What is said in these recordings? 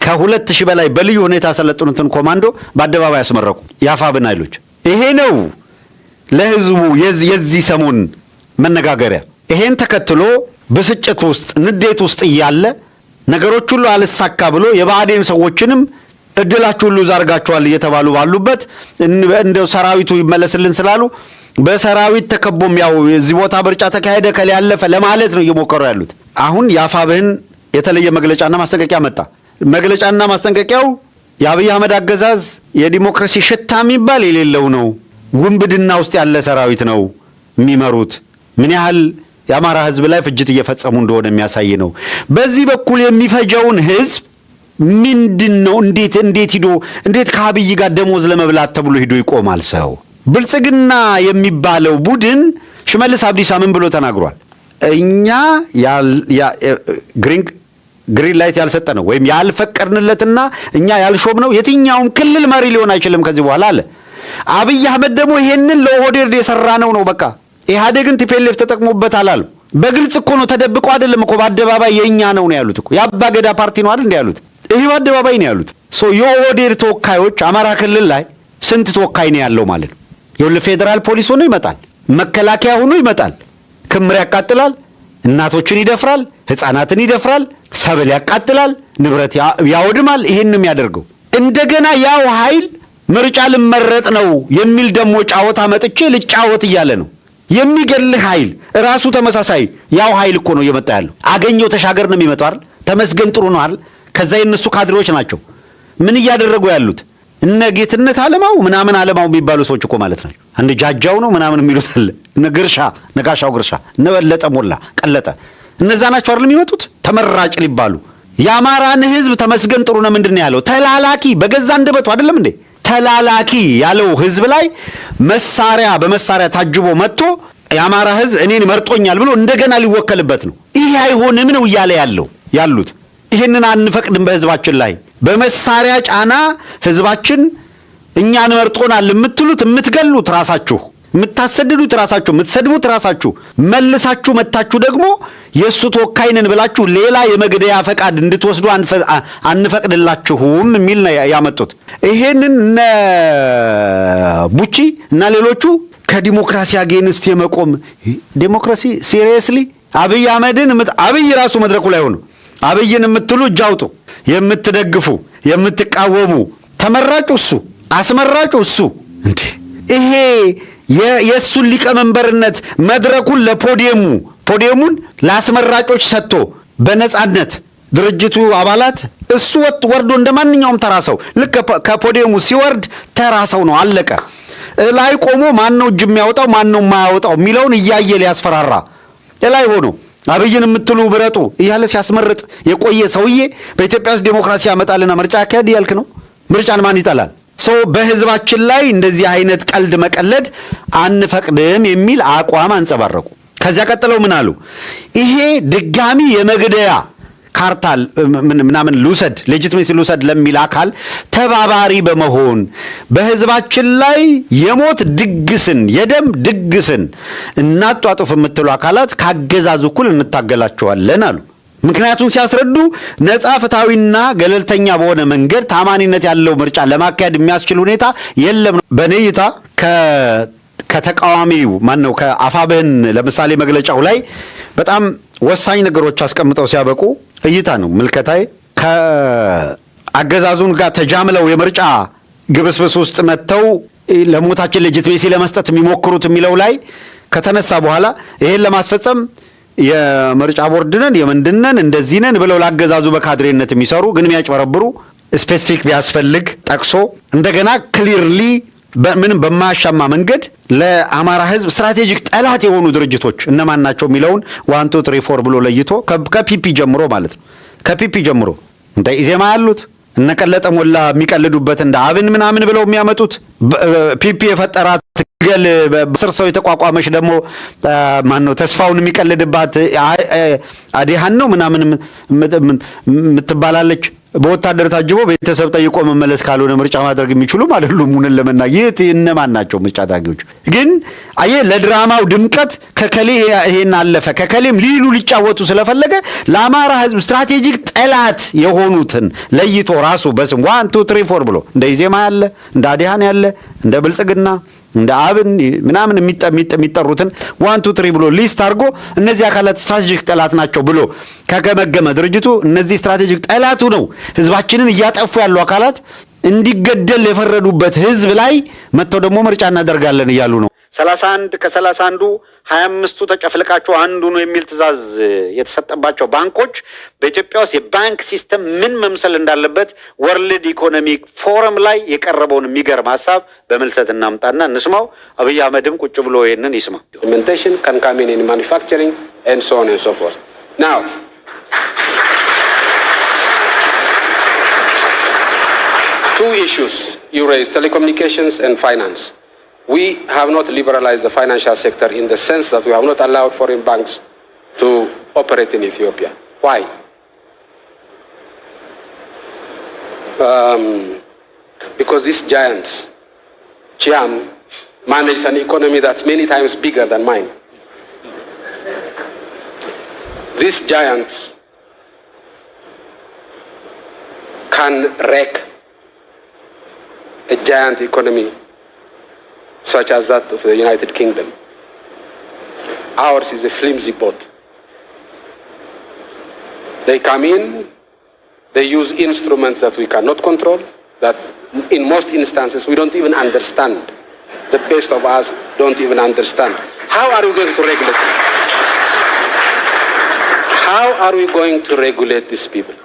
ከ2000 በላይ በልዩ ሁኔታ ያሰለጠኑትን ኮማንዶ በአደባባይ ያስመረቁ ያፋብን ኃይሎች። ይሄ ነው ለህዝቡ የዚህ ሰሞን መነጋገሪያ። ይሄን ተከትሎ ብስጭት ውስጥ ንዴት ውስጥ እያለ ነገሮች ሁሉ አልሳካ ብሎ የባዕዴን ሰዎችንም እድላችሁ ሁሉ ዛርጋቸዋል እየተባሉ ባሉበት እንደው ሰራዊቱ ይመለስልን ስላሉ በሰራዊት ተከቦም ያው እዚህ ቦታ ምርጫ ተካሄደ ከለ ያለፈ ለማለት ነው እየሞከሩ ያሉት። አሁን ያፋብህን የተለየ መግለጫና ማስጠንቀቂያ መጣ። መግለጫና ማስጠንቀቂያው የአብይ አህመድ አገዛዝ የዲሞክራሲ ሽታ የሚባል የሌለው ነው፣ ጉንብድና ውስጥ ያለ ሰራዊት ነው የሚመሩት፣ ምን ያህል የአማራ ህዝብ ላይ ፍጅት እየፈጸሙ እንደሆነ የሚያሳይ ነው። በዚህ በኩል የሚፈጀውን ህዝብ ምንድነው? እንዴት ከአብይ ጋር ደሞዝ ለመብላት ተብሎ ሄዶ ይቆማል ሰው? ብልጽግና የሚባለው ቡድን ሽመልስ አብዲሳ ምን ብሎ ተናግሯል? እኛ ግሪን ላይት ያልሰጠ ነው ወይም ያልፈቀድንለትና እኛ ያልሾም ነው የትኛውም ክልል መሪ ሊሆን አይችልም ከዚህ በኋላ አለ። አብይ አህመድ ደግሞ ይሄንን ለኦህዴድ የሰራ ነው በቃ ኢህአዴግን ቲፒኤልኤፍ ተጠቅሞበታል አሉ። በግልጽ እኮ ነው፣ ተደብቆ አይደለም እኮ በአደባባይ የኛ ነው ያሉት እኮ። የአባ ገዳ ፓርቲ ነው አይደል ያሉት? ይሄ በአደባባይ ነው ያሉት። የኦህዴድ ተወካዮች አማራ ክልል ላይ ስንት ተወካይ ነው ያለው ማለት ነው? ፌዴራል ፖሊስ ሆኖ ይመጣል፣ መከላከያ ሆኖ ይመጣል፣ ክምር ያቃጥላል፣ እናቶችን ይደፍራል፣ ህፃናትን ይደፍራል፣ ሰብል ያቃጥላል፣ ንብረት ያወድማል። ይሄንም ያደርገው እንደገና ያው ኃይል ምርጫ ልመረጥ ነው የሚል ደሞ ጫወታ መጥቼ ልጫወት እያለ ነው የሚገልህ ኃይል ራሱ ተመሳሳይ ያው ኃይል እኮ ነው እየመጣ ያለው። አገኘው ተሻገር ነው የሚመጣው አይደል? ተመስገን ጥሩ ነው አይደል? ከዛ የነሱ ካድሬዎች ናቸው ምን እያደረጉ ያሉት? እነ ጌትነት አለማው ምናምን አለማው የሚባሉ ሰዎች እኮ ማለት ናቸው። አንድ ጃጃው ነው ምናምን የሚሉት አለ። እነ ግርሻ ነጋሻው ግርሻ እነ በለጠ ሞላ ቀለጠ እነዛ ናቸው አይደል የሚመጡት ተመራጭ ሊባሉ። የአማራን ህዝብ ተመስገን ጥሩ ነው ምንድነው ያለው? ተላላኪ በገዛ እንደበቱ አይደለም እንዴ? ተላላኪ ያለው ህዝብ ላይ በመሳሪያ ታጅቦ መጥቶ የአማራ ህዝብ እኔን መርጦኛል ብሎ እንደገና ሊወከልበት ነው። ይሄ አይሆንም ነው እያለ ያሉት። ይሄንን አንፈቅድም በህዝባችን ላይ በመሳሪያ ጫና ህዝባችን እኛን መርጦናል የምትሉት የምትገሉት ራሳችሁ፣ የምታሰድዱት ራሳችሁ፣ የምትሰድቡት ራሳችሁ፣ መልሳችሁ መታችሁ ደግሞ የሱ ተወካይነን ብላችሁ ሌላ የመግደያ ፈቃድ እንድትወስዱ አንፈቅድላችሁም የሚል ነው ያመጡት። ይሄንን እነ ቡቺ እና ሌሎቹ ከዲሞክራሲ አጌንስት የመቆም ዲሞክራሲ ሲሪየስሊ አብይ አህመድን አብይ ራሱ መድረኩ ላይ ሆኖ አብይን የምትሉ እጅ አውጡ፣ የምትደግፉ የምትቃወሙ ተመራጩ እሱ አስመራጩ እሱ እንዴ! ይሄ የእሱን ሊቀመንበርነት መድረኩን ፖዲየሙን ለአስመራጮች ሰጥቶ በነጻነት ድርጅቱ አባላት እሱ ወርዶ እንደማንኛውም ተራሰው ልክ ከፖዲየሙ ሲወርድ ተራሰው ነው አለቀ። ላይ ቆሞ ማን ነው እጅ የሚያወጣው ማን ነው የማያወጣው የሚለውን እያየ ሊያስፈራራ ላይ ሆኖ አብይን የምትሉ ብረጡ እያለ ሲያስመርጥ የቆየ ሰውዬ በኢትዮጵያ ውስጥ ዲሞክራሲ ያመጣልና ምርጫ አካሄድ ያልክ ነው። ምርጫን ማን ይጠላል? በህዝባችን ላይ እንደዚህ አይነት ቀልድ መቀለድ አንፈቅድም የሚል አቋም አንጸባረቁ። ከዚያ ቀጥለው ምን አሉ? ይሄ ድጋሚ የመግደያ ካርታል ምናምን ሌጂቲሜሲ ልውሰድ ለሚል አካል ተባባሪ በመሆን በህዝባችን ላይ የሞት ድግስን የደም ድግስን እናጧጡፍ የምትሉ አካላት ካገዛዙ እኩል እንታገላቸዋለን አሉ። ምክንያቱም ሲያስረዱ ነጻ ፍትሐዊና ገለልተኛ በሆነ መንገድ ታማኒነት ያለው ምርጫ ለማካሄድ የሚያስችል ሁኔታ የለም ነው። በኔ እይታ ከተቃዋሚው ማነው ከአፋብህን ለምሳሌ መግለጫው ላይ በጣም ወሳኝ ነገሮች አስቀምጠው ሲያበቁ እይታ ነው ምልከታዬ። ከአገዛዙን ጋር ተጃምለው የምርጫ ግብስብስ ውስጥ መጥተው ለሞታችን ሌጂቲሜሲ ለመስጠት የሚሞክሩት የሚለው ላይ ከተነሳ በኋላ ይሄን ለማስፈጸም የምርጫ ቦርድነን የምንድነን እንደዚህነን ብለው ላገዛዙ በካድሬነት የሚሰሩ ግን የሚያጭበረብሩ ስፔሲፊክ ቢያስፈልግ ጠቅሶ እንደገና ክሊርሊ ምንም በማያሻማ መንገድ ለአማራ ህዝብ ስትራቴጂክ ጠላት የሆኑ ድርጅቶች እነማን ናቸው የሚለውን 1 2 3 4 ብሎ ለይቶ ከፒፒ ጀምሮ ማለት ነው። ከፒፒ ጀምሮ እንደ ኢዜማ ያሉት እነቀለጠ ሞላ የሚቀልዱበት እንደ አብን ምናምን ብለው የሚያመጡት ፒፒ የፈጠራት ገል በስር ሰው የተቋቋመች ደግሞ ማን ነው ተስፋውን የሚቀልድባት አዲሃን ነው ምናምን የምትባላለች በወታደር ታጅቦ ቤተሰብ ጠይቆ መመለስ ካልሆነ ምርጫ ማድረግ የሚችሉም አይደሉም። ሙንን ለመናየት እነማን ናቸው ምርጫ አድራጊዎች? ግን አየ ለድራማው ድምቀት ከከሌ ይሄን አለፈ ከከሌም ሊሉ ሊጫወቱ ስለፈለገ ለአማራ ህዝብ ስትራቴጂክ ጠላት የሆኑትን ለይቶ ራሱ በስም 1 2 3 4 ብሎ እንደ ኢዜማ ያለ እንደ አዲሃን ያለ እንደ ብልጽግና እንደ አብን ምናምን የሚጠሩትን 1 2 3 ብሎ ሊስት አድርጎ እነዚህ አካላት ስትራቴጂክ ጠላት ናቸው ብሎ ከገመገመ ድርጅቱ እነዚህ ስትራቴጂክ ጠላቱ ነው ህዝባችንን እያጠፉ ያሉ አካላት እንዲገደል የፈረዱበት ህዝብ ላይ መጥተው ደግሞ ምርጫ እናደርጋለን እያሉ ነው። 31 ከ31 25ቱ ተጨፍልቃቸው አንዱ ነው የሚል ትዕዛዝ የተሰጠባቸው ባንኮች በኢትዮጵያ ውስጥ የባንክ ሲስተም ምን መምሰል እንዳለበት ወርልድ ኢኮኖሚክ ፎረም ላይ የቀረበውን የሚገርም ሀሳብ በመልሰት እናምጣና እንስማው። አብይ አህመድም ቁጭ ብሎ ይሄንን ይስማ። Implementation can come in manufacturing and so on and so forth. Now, two issues you raised, telecommunications and finance. We have not liberalized the financial sector in the sense that we have not allowed foreign banks to operate in Ethiopia. Why? Because these giants, Chiam, manage an economy that's many times bigger than mine. These giants can wreck a giant economy such as that of the United Kingdom. Ours is a flimsy boat. They come in, they use instruments that we cannot control, that in most instances we don't even understand. The best of us don't even understand. How are we going to regulate them? How are we going to regulate these people?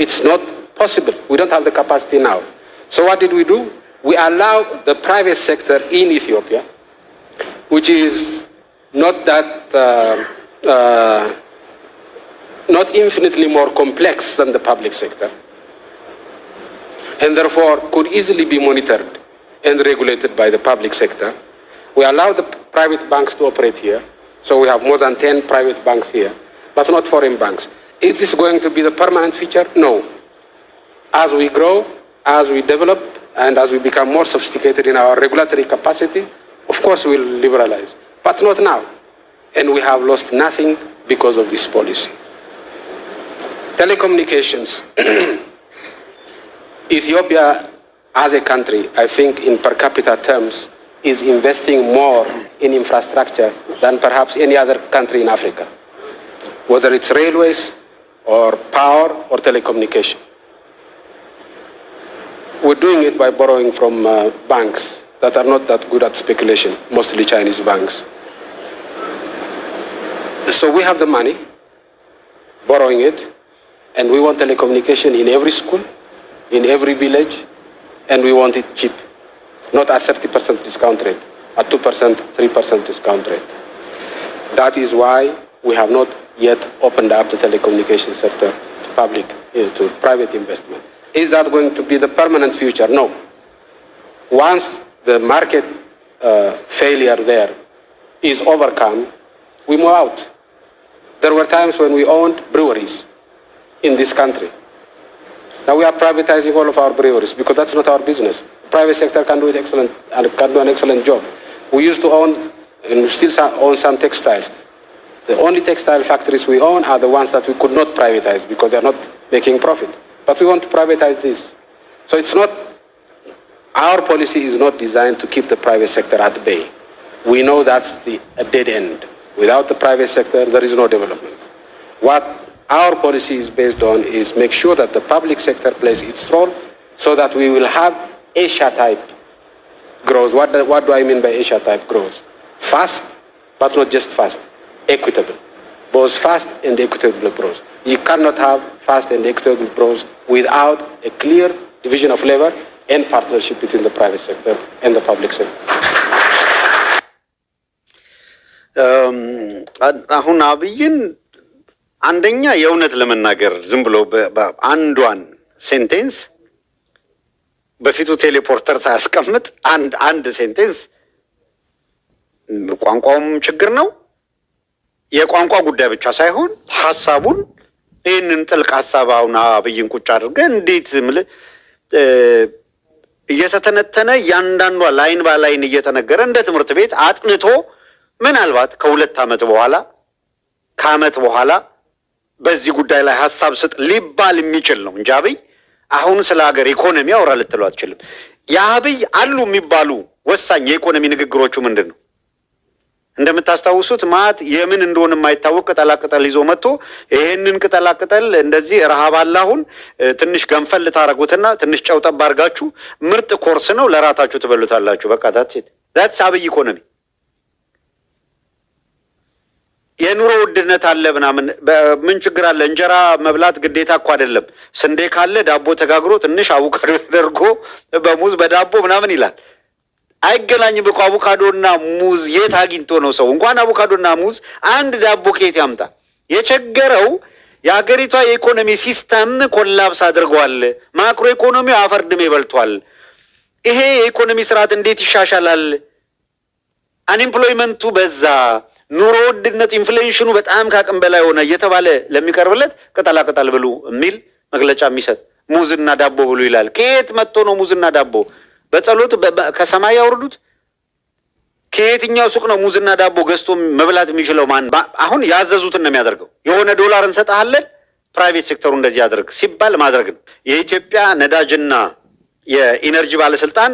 It's not possible. We don't have the capacity now. So what did we do? We allow the private sector in Ethiopia, which is not that, not infinitely more complex than the public sector, and therefore could easily be monitored and regulated by the public sector. We allow the private banks to operate here, so we have more than 10 private banks here, but not foreign banks. Is this going to be the permanent feature? No. As we grow, as we develop, and as we become more sophisticated in our regulatory capacity, of course we'll liberalize, but not now. And we have lost nothing because of this policy. Telecommunications. Ethiopia as a country, I think in per capita terms, is investing more in infrastructure than perhaps any other country in Africa, whether it's railways or power or telecommunication. We're doing it by borrowing from banks that are not that good at speculation, mostly Chinese banks. So we have the money, borrowing it, and we want telecommunication in every school, in every village, and we want it cheap, not at 30% discount rate, at 2%, 3% discount rate. That is why we have not yet opened up the telecommunication sector to public, to private investment. Is that going to be the permanent future? No. Once the market failure there is overcome, we move out. There were times when we owned breweries in this country. Now we are privatizing all of our breweries because that's not our business. The private sector can do it excellent and can do an excellent job. We used to own, and we still own some textiles. The only textile factories we own are the ones that we could not privatize because they are not making profit. But we want to privatize this. So it's not, our policy is not designed to keep the private sector at bay. We know that's a dead end. Without the private sector, there is no development. What our policy is based on is make sure that the public sector plays its role so that we will have Asia-type growth. What do I mean by Asia-type growth? Fast, but not just fast, equitable. Both fast and equitable growth. You cannot have fast and equitable growth without a clear division of labor and partnership between the private sector and the public sector. አሁን አብይን አንደኛ የእውነት ለመናገር ዝም ብሎ አንዷን ሴንቴንስ በፊቱ ቴሌፖርተር ሳያስቀምጥ አንድ ሴንቴንስ ቋንቋውም ችግር ነው። የቋንቋ ጉዳይ ብቻ ሳይሆን ሐሳቡን ይህንን ጥልቅ ሀሳብ አሁን አብይን ቁጭ አድርገህ እንዴት ምልህ እየተተነተነ እያንዳንዷ ላይን ባላይን እየተነገረ እንደ ትምህርት ቤት አጥንቶ ምናልባት ከ2 ዓመት በኋላ ከዓመት በኋላ በዚህ ጉዳይ ላይ ሀሳብ ስጥ ሊባል የሚችል ነው እንጂ አብይ አሁን ስለ ሀገር ኢኮኖሚ አውራ ልትለው አትችልም። የአብይ አሉ የሚባሉ ወሳኝ የኢኮኖሚ ንግግሮቹ ምንድን ነው? እንደምታስታውሱት ማት የምን እንደሆነ የማይታወቅ ቅጠላቅጠል ይዞ መጥቶ ይሄንን ቅጠላቅጠል እንደዚህ ረሃብ አለ አሁን ትንሽ ገንፈል ልታረጉትና ትንሽ ጨው ጠብ አድርጋችሁ ምርጥ ኮርስ ነው ለራታችሁ ትበሉታላችሁ። በቃ that's አብይ ኢኮኖሚ። የኑሮ ውድነት አለ ምናምን ምን ችግር አለ? እንጀራ መብላት ግዴታ እኮ አይደለም። ስንዴ ካለ ዳቦ ተጋግሮ ትንሽ አቮካዶ ተደርጎ በሙዝ በዳቦ ምናምን ይላል። አይገናኝም እኮ አቮካዶና ሙዝ የት አግኝቶ ነው ሰው? እንኳን አቮካዶና ሙዝ አንድ ዳቦ ከየት ያምጣ? የቸገረው የሀገሪቷ የኢኮኖሚ ሲስተም ኮላፕስ አድርጓል። ማክሮ ኢኮኖሚው አፈር ድሜ በልቷል። ይሄ የኢኮኖሚ ስርዓት እንዴት ይሻሻላል? አንኤምፕሎይመንቱ በዛ፣ ኑሮ ውድነት ኢንፍሌሽኑ በጣም ካቅም በላይ ሆነ እየተባለ ለሚቀርብለት ቅጠላቅጠል ብሉ የሚል መግለጫ የሚሰጥ ሙዝና ዳቦ ብሉ ይላል። ከየት መጥቶ ነው ሙዝና ዳቦ? በጸሎት ከሰማይ ያወርዱት? ከየትኛው ሱቅ ነው ሙዝና ዳቦ ገዝቶ መብላት የሚችለው? ማን አሁን ያዘዙትን ነው የሚያደርገው። የሆነ ዶላር እንሰጣለን ፕራይቬት ሴክተሩ እንደዚህ ያደርግ ሲባል ማድረግ ነው። የኢትዮጵያ ነዳጅና የኢነርጂ ባለስልጣን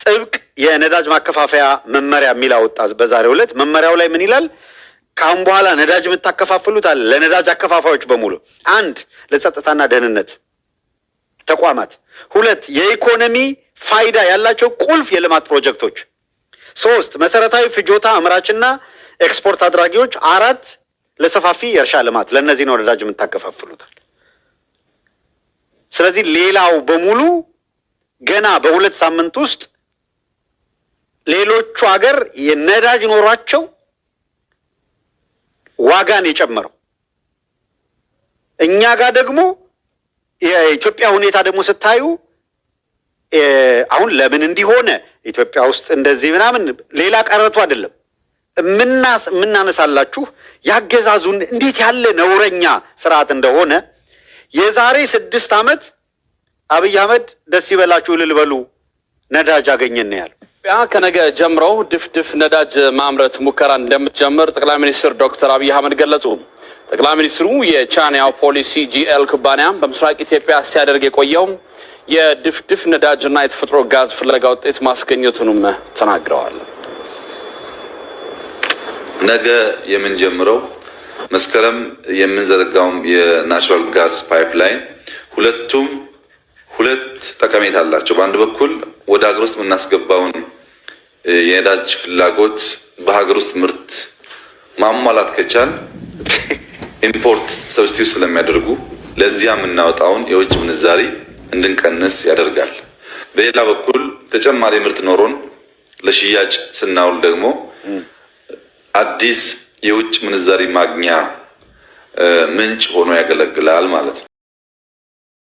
ጥብቅ የነዳጅ ማከፋፈያ መመሪያ የሚል አወጣ በዛሬው ዕለት። መመሪያው ላይ ምን ይላል? ካሁን በኋላ ነዳጅ የምታከፋፍሉት አለ ለነዳጅ አከፋፋዮች በሙሉ 1 ለጸጥታና ደህንነት ተቋማት፣ 2 የኢኮኖሚ ፋይዳ ያላቸው ቁልፍ የልማት ፕሮጀክቶች፣ 3 መሰረታዊ ፍጆታ አምራችና ኤክስፖርት አድራጊዎች፣ 4 ለሰፋፊ የእርሻ ልማት። ለእነዚህ ነው ነዳጅ የምታከፋፍሉታል። ስለዚህ ሌላው በሙሉ ገና በ2 ሳምንት ውስጥ ሌሎቹ ሀገር የነዳጅ ኖሯቸው ዋጋን የጨመረው፣ እኛ ጋር ደግሞ የኢትዮጵያ ሁኔታ ደግሞ ስታዩ አሁን ለምን እንዲሆነ ኢትዮጵያ ውስጥ እንደዚህ ምናምን ሌላ ቀረቱ አይደለም የምናነሳላችሁ ያገዛዙን እንዴት ያለ ነውረኛ ስርዓት እንደሆነ። የዛሬ 6 ዓመት አብይ አህመድ ደስ ይበላችሁ እልል በሉ ነዳጅ አገኘን ያለው። ኢትዮጵያ ከነገ ጀምረው ድፍድፍ ነዳጅ ማምረት ሙከራ እንደምትጀምር ጠቅላይ ሚኒስትር ዶክተር አብይ አህመድ ገለጹ። ጠቅላይ ሚኒስትሩ የቻይናው ፖሊሲ ጂኤል ኩባንያም በምስራቅ ኢትዮጵያ ሲያደርግ የቆየው የድፍድፍ ነዳጅና የተፈጥሮ ጋዝ ፍለጋ ውጤት ማስገኘቱንም ተናግረዋል። ነገ የምንጀምረው መስከረም የምንዘረጋውም የናቹራል ጋዝ ፓይፕላይን ሁለቱም 2 ጠቀሜታ አላቸው። በአንድ በኩል ወደ ሀገር ውስጥ የምናስገባውን የነዳጅ ፍላጎት በሀገር ውስጥ ምርት ማሟላት ከቻል ኢምፖርት ሰብስቲዩት ስለሚያደርጉ ለዚያ የምናወጣውን የውጭ ምንዛሪ እንድንቀንስ ያደርጋል። በሌላ በኩል ተጨማሪ ምርት ኖሮን ለሽያጭ ስናውል ደግሞ አዲስ የውጭ ምንዛሪ ማግኛ ምንጭ ሆኖ ያገለግላል ማለት ነው።